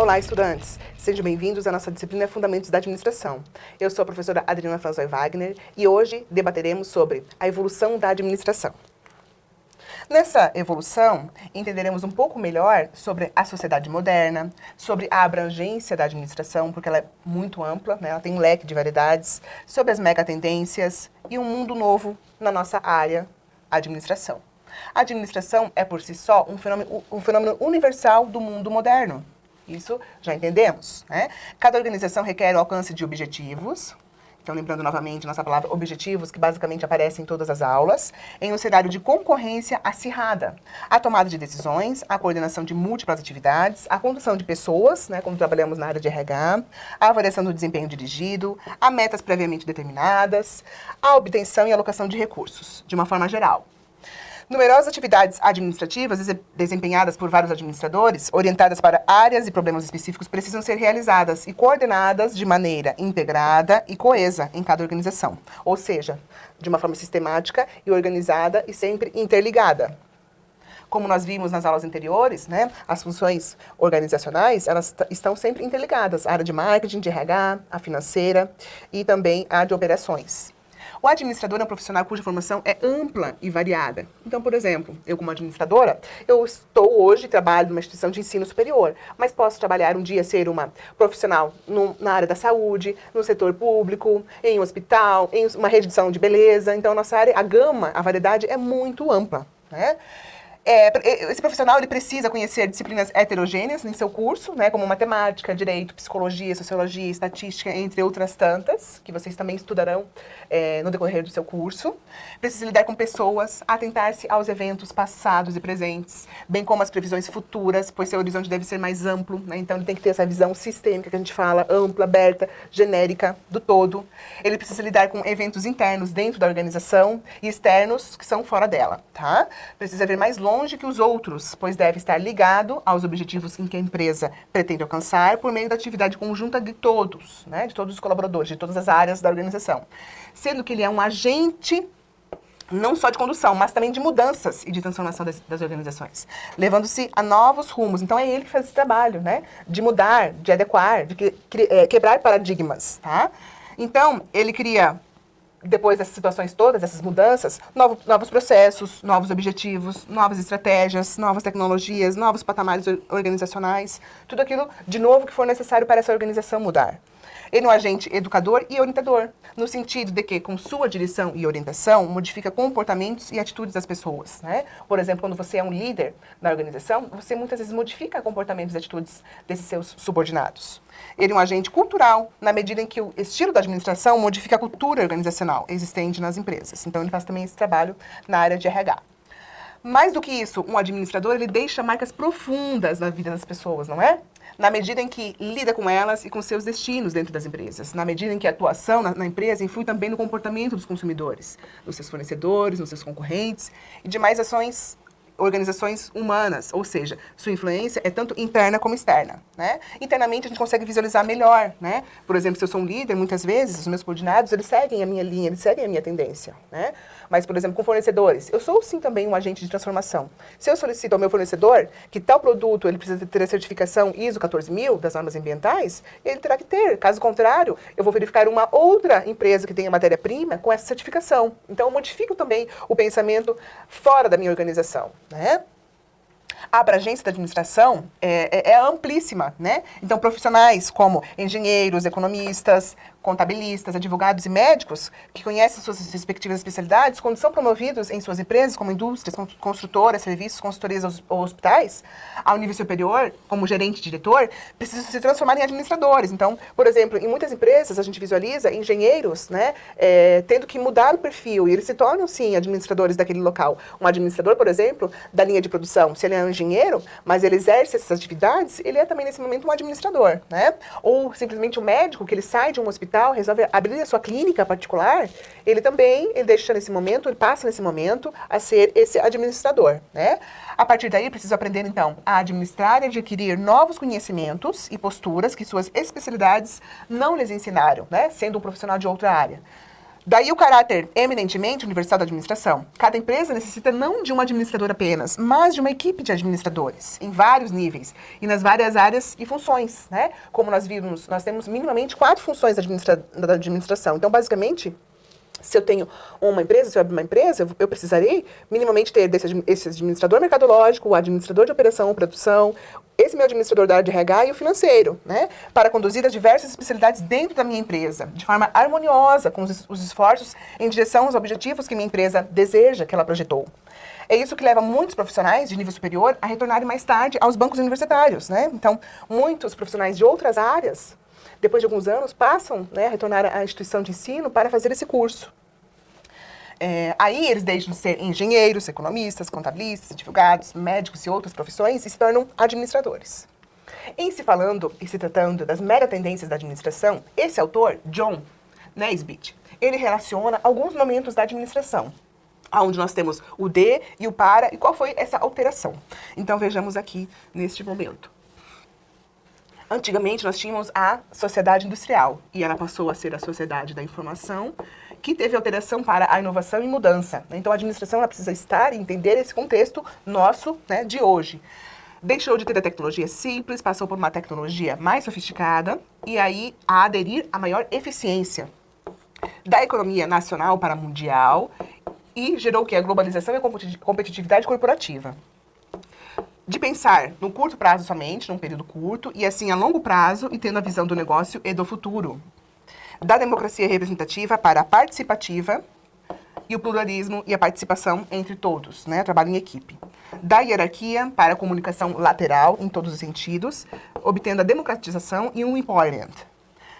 Olá, estudantes! Sejam bem-vindos à nossa disciplina Fundamentos da Administração. Eu sou a professora Adriana Franzói Wagner e hoje debateremos sobre a evolução da administração. Nessa evolução, entenderemos um pouco melhor sobre a sociedade moderna, sobre a abrangência da administração, porque ela é muito ampla, né? Ela tem um leque de variedades, sobre as megatendências e um mundo novo na nossa área, administração. A administração é, por si só, um fenômeno universal do mundo moderno. Isso já entendemos, né? Cada organização requer o alcance de objetivos. Então, lembrando novamente nossa palavra objetivos, que basicamente aparece em todas as aulas, em um cenário de concorrência acirrada. A tomada de decisões, a coordenação de múltiplas atividades, a condução de pessoas, né, como trabalhamos na área de RH, a avaliação do desempenho dirigido, a metas previamente determinadas, a obtenção e alocação de recursos, de uma forma geral. Numerosas atividades administrativas desempenhadas por vários administradores, orientadas para áreas e problemas específicos, precisam ser realizadas e coordenadas de maneira integrada e coesa em cada organização. Ou seja, de uma forma sistemática e organizada e sempre interligada. Como nós vimos nas aulas anteriores, né, as funções organizacionais, elas estão sempre interligadas. A área de marketing, de RH, a financeira e também a de operações. O administrador é um profissional cuja formação é ampla e variada. Então, por exemplo, eu como administradora, eu trabalho numa instituição de ensino superior, mas posso trabalhar um dia, ser uma profissional na área da saúde, no setor público, em um hospital, em uma rede de salão de beleza. Então, a nossa área, a gama, a variedade é muito ampla, né? Esse profissional ele precisa conhecer disciplinas heterogêneas em seu curso, né, como matemática, direito, psicologia, sociologia, estatística, entre outras tantas, que vocês também estudarão no decorrer do seu curso. Precisa lidar com pessoas, atentar-se aos eventos passados e presentes, bem como as previsões futuras, pois seu horizonte deve ser mais amplo, né, então ele tem que ter essa visão sistêmica que a gente fala, ampla, aberta, genérica, do todo. Ele precisa lidar com eventos internos dentro da organização e externos que são fora dela, tá? Precisa ver mais longe que os outros, pois deve estar ligado aos objetivos em que a empresa pretende alcançar por meio da atividade conjunta de todos, né, de todos os colaboradores, de todas as áreas da organização. Sendo que ele é um agente não só de condução, mas também de mudanças e de transformação das organizações, levando-se a novos rumos. Então, é ele que faz esse trabalho, né, de mudar, de adequar, de quebrar paradigmas, tá? Então, ele cria, depois dessas situações todas, dessas mudanças, novos processos, novos objetivos, novas estratégias, novas tecnologias, novos patamares organizacionais, tudo aquilo, de novo, que for necessário para essa organização mudar. Ele é um agente educador e orientador, no sentido de que, com sua direção e orientação, modifica comportamentos e atitudes das pessoas, né? Por exemplo, quando você é um líder na organização, você muitas vezes modifica comportamentos e atitudes desses seus subordinados. Ele é um agente cultural, na medida em que o estilo da administração modifica a cultura organizacional existente nas empresas. Então, ele faz também esse trabalho na área de RH. Mais do que isso, um administrador, ele deixa marcas profundas na vida das pessoas, não é? Na medida em que lida com elas e com seus destinos dentro das empresas. Na medida em que a atuação na empresa influi também no comportamento dos consumidores, nos seus fornecedores, nos seus concorrentes e demais organizações humanas, ou seja, sua influência é tanto interna como externa, né? Internamente a gente consegue visualizar melhor, né? Por exemplo, se eu sou um líder, muitas vezes os meus subordinados, eles seguem a minha linha, eles seguem a minha tendência, né? Mas, por exemplo, com fornecedores, eu sou sim também um agente de transformação. Se eu solicito ao meu fornecedor que tal produto ele precisa ter a certificação ISO 14000 das normas ambientais, ele terá que ter. Caso contrário, eu vou verificar uma outra empresa que tenha matéria-prima com essa certificação. Então, eu modifico também o pensamento fora da minha organização, né? A abrangência da administração é amplíssima, né? Então, profissionais como engenheiros, economistas, contabilistas, advogados e médicos que conhecem suas respectivas especialidades, quando são promovidos em suas empresas, como indústrias, construtoras, serviços, consultorias ou hospitais, ao nível superior, como gerente, diretor, precisam se transformar em administradores. Então, por exemplo, em muitas empresas a gente visualiza engenheiros, né, tendo que mudar o perfil e eles se tornam, sim, administradores daquele local. Um administrador, por exemplo, da linha de produção, se ele é um engenheiro, mas ele exerce essas atividades, ele é também, nesse momento, um administrador, né? Ou simplesmente um médico que ele sai de um hospital, resolve abrir a sua clínica particular, ele deixa nesse momento, ele passa nesse momento a ser esse administrador, né? A partir daí, precisa aprender, então, a administrar e adquirir novos conhecimentos e posturas que suas especialidades não lhes ensinaram, né? Sendo um profissional de outra área. Daí o caráter eminentemente universal da administração. Cada empresa necessita não de um administrador apenas, mas de uma equipe de administradores, em vários níveis e nas várias áreas e funções, né? Como nós vimos, nós temos minimamente 4 funções da administração. Então, basicamente, se eu tenho uma empresa, se eu abrir uma empresa, eu precisarei minimamente ter esse administrador mercadológico, o administrador de operação ou produção, esse meu administrador da área de RH e o financeiro, né? Para conduzir as diversas especialidades dentro da minha empresa, de forma harmoniosa com os esforços em direção aos objetivos que minha empresa deseja, que ela projetou. É isso que leva muitos profissionais de nível superior a retornarem mais tarde aos bancos universitários, né? Então, muitos profissionais de outras áreas, depois de alguns anos, passam, né, a retornar à instituição de ensino para fazer esse curso. Aí eles deixam de ser engenheiros, economistas, contabilistas, advogados, médicos e outras profissões e se tornam administradores. Em se falando e se tratando das mega tendências da administração, esse autor, John Naisbitt, ele relaciona alguns momentos da administração, onde nós temos o de e o para, e qual foi essa alteração. Então vejamos aqui neste momento. Antigamente nós tínhamos a sociedade industrial, e ela passou a ser a sociedade da informação, que teve alteração para a inovação e mudança. Então, a administração ela precisa estar e entender esse contexto nosso, né, de hoje. Deixou de ter a tecnologia simples, passou por uma tecnologia mais sofisticada, e aí a aderir a maior eficiência da economia nacional para a mundial, e gerou o que? A globalização e a competitividade corporativa. De pensar no curto prazo somente, num período curto, e assim a longo prazo, e tendo a visão do negócio e do futuro. Da democracia representativa para a participativa, e o pluralismo e a participação entre todos, né? Trabalho em equipe. Da hierarquia para a comunicação lateral, em todos os sentidos, obtendo a democratização e um empowerment.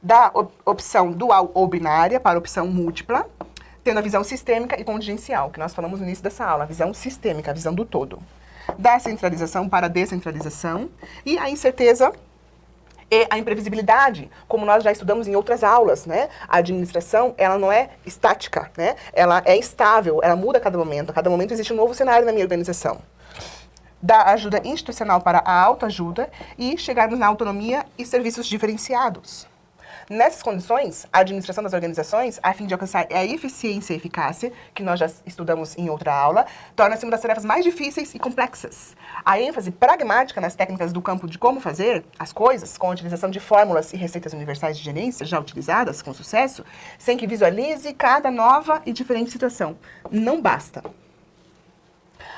Da opção dual ou binária para a opção múltipla, tendo a visão sistêmica e contingencial, que nós falamos no início dessa aula, a visão sistêmica, a visão do todo. Da centralização para a descentralização e a incerteza e a imprevisibilidade, como nós já estudamos em outras aulas, né? A administração, ela não é estática, né? Ela é estável, ela muda a cada momento. A cada momento existe um novo cenário na minha organização. Da ajuda institucional para a autoajuda e chegarmos na autonomia e serviços diferenciados. Nessas condições, a administração das organizações, a fim de alcançar a eficiência e eficácia, que nós já estudamos em outra aula, torna-se uma das tarefas mais difíceis e complexas. A ênfase pragmática nas técnicas do campo de como fazer as coisas, com a utilização de fórmulas e receitas universais de gerência já utilizadas com sucesso, sem que visualize cada nova e diferente situação. Não basta.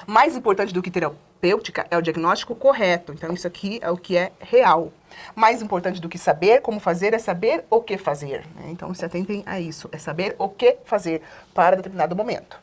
Mais importante do que terapêutica é o diagnóstico correto. Então, isso aqui é o que é real. Mais importante do que saber como fazer é saber o que fazer, né? Então, se atentem a isso. É saber o que fazer para determinado momento.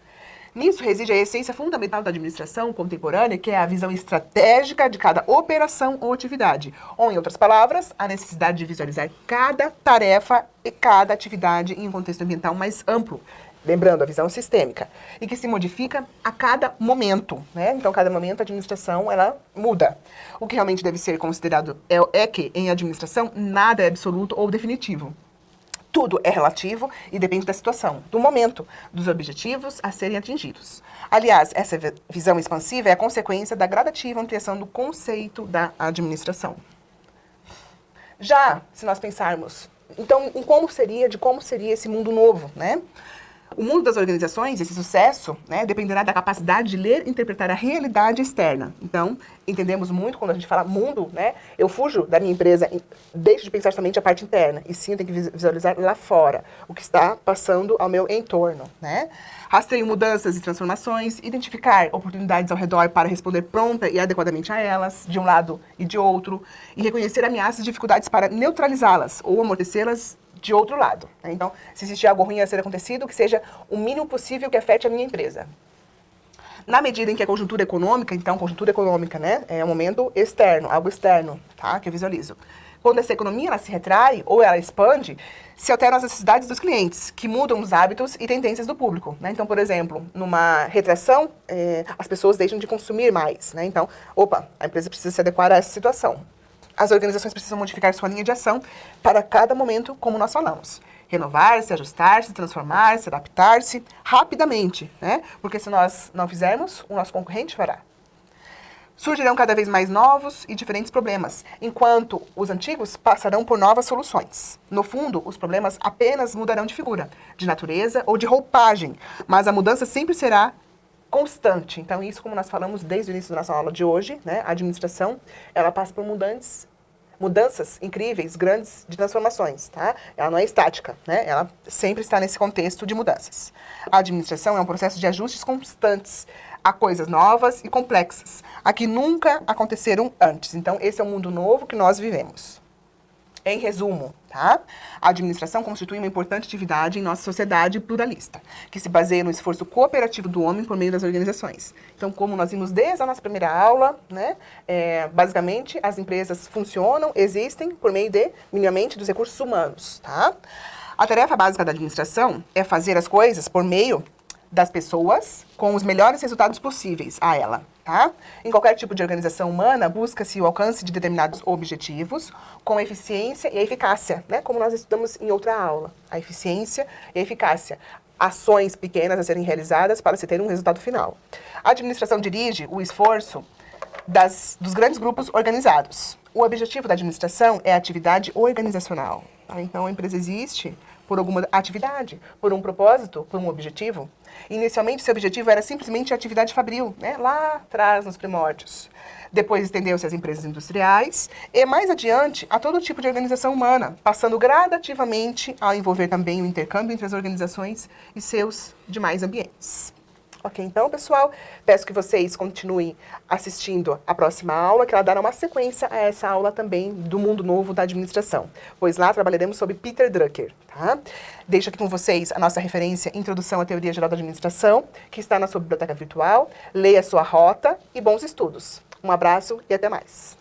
Nisso reside a essência fundamental da administração contemporânea, que é a visão estratégica de cada operação ou atividade. Ou, em outras palavras, a necessidade de visualizar cada tarefa e cada atividade em um contexto ambiental mais amplo. Lembrando, a visão sistêmica, e que se modifica a cada momento, né? Então, cada momento a administração, ela muda. O que realmente deve ser considerado é que, em administração, nada é absoluto ou definitivo. Tudo é relativo e depende da situação, do momento, dos objetivos a serem atingidos. Aliás, essa visão expansiva é a consequência da gradativa ampliação do conceito da administração. Já, se nós pensarmos, então, em como seria esse mundo novo, né? O mundo das organizações, esse sucesso, né, dependerá da capacidade de ler e interpretar a realidade externa. Então, entendemos muito quando a gente fala mundo, né? Eu fujo da minha empresa, deixo de pensar somente a parte interna, e sim eu tenho que visualizar lá fora, o que está passando ao meu entorno, né? Rastreio mudanças e transformações, identificar oportunidades ao redor para responder pronta e adequadamente a elas, de um lado e de outro, e reconhecer ameaças e dificuldades para neutralizá-las ou amortecê-las de outro lado, né? Então, se existir algo ruim a ser acontecido, que seja o mínimo possível que afete a minha empresa. Na medida em que a conjuntura econômica, então, conjuntura econômica, né, é um momento externo, algo externo, tá, que eu visualizo. Quando essa economia ela se retrai ou ela expande, se alteram as necessidades dos clientes, que mudam os hábitos e tendências do público, né? Então, por exemplo, numa retração, as pessoas deixam de consumir mais, né? Então, a empresa precisa se adequar a essa situação. As organizações precisam modificar sua linha de ação para cada momento, como nós falamos. Renovar-se, ajustar-se, transformar-se, adaptar-se rapidamente, né? Porque se nós não fizermos, o nosso concorrente fará. Surgirão cada vez mais novos e diferentes problemas, enquanto os antigos passarão por novas soluções. No fundo, os problemas apenas mudarão de figura, de natureza ou de roupagem, mas a mudança sempre será constante. Então, isso, como nós falamos desde o início da nossa aula de hoje, né, a administração, ela passa por mudanças incríveis, grandes, de transformações, tá? Ela não é estática, né? Ela sempre está nesse contexto de mudanças. A administração é um processo de ajustes constantes a coisas novas e complexas, a que nunca aconteceram antes. Então, esse é o mundo novo que nós vivemos. Em resumo, tá? A administração constitui uma importante atividade em nossa sociedade pluralista, que se baseia no esforço cooperativo do homem por meio das organizações. Então, como nós vimos desde a nossa primeira aula, né? Basicamente, as empresas funcionam, existem por meio minimamente, dos recursos humanos, tá? A tarefa básica da administração é fazer as coisas por meio das pessoas com os melhores resultados possíveis a ela, tá? Em qualquer tipo de organização humana, busca-se o alcance de determinados objetivos com eficiência e eficácia, né? Como nós estudamos em outra aula. A eficiência e a eficácia. Ações pequenas a serem realizadas para se ter um resultado final. A administração dirige o esforço dos grandes grupos organizados. O objetivo da administração é a atividade organizacional. Tá? Então, a empresa existe por alguma atividade, por um propósito, por um objetivo. Inicialmente, seu objetivo era simplesmente a atividade fabril, né? Lá atrás, nos primórdios. Depois estendeu-se às empresas industriais e, mais adiante, a todo tipo de organização humana, passando gradativamente a envolver também o intercâmbio entre as organizações e seus demais ambientes. Ok, então, pessoal, peço que vocês continuem assistindo a próxima aula, que ela dará uma sequência a essa aula também do mundo novo da administração, pois lá trabalharemos sobre Peter Drucker, tá? Deixo aqui com vocês a nossa referência Introdução à Teoria Geral da Administração, que está na sua biblioteca virtual. Leia a sua rota e bons estudos. Um abraço e até mais.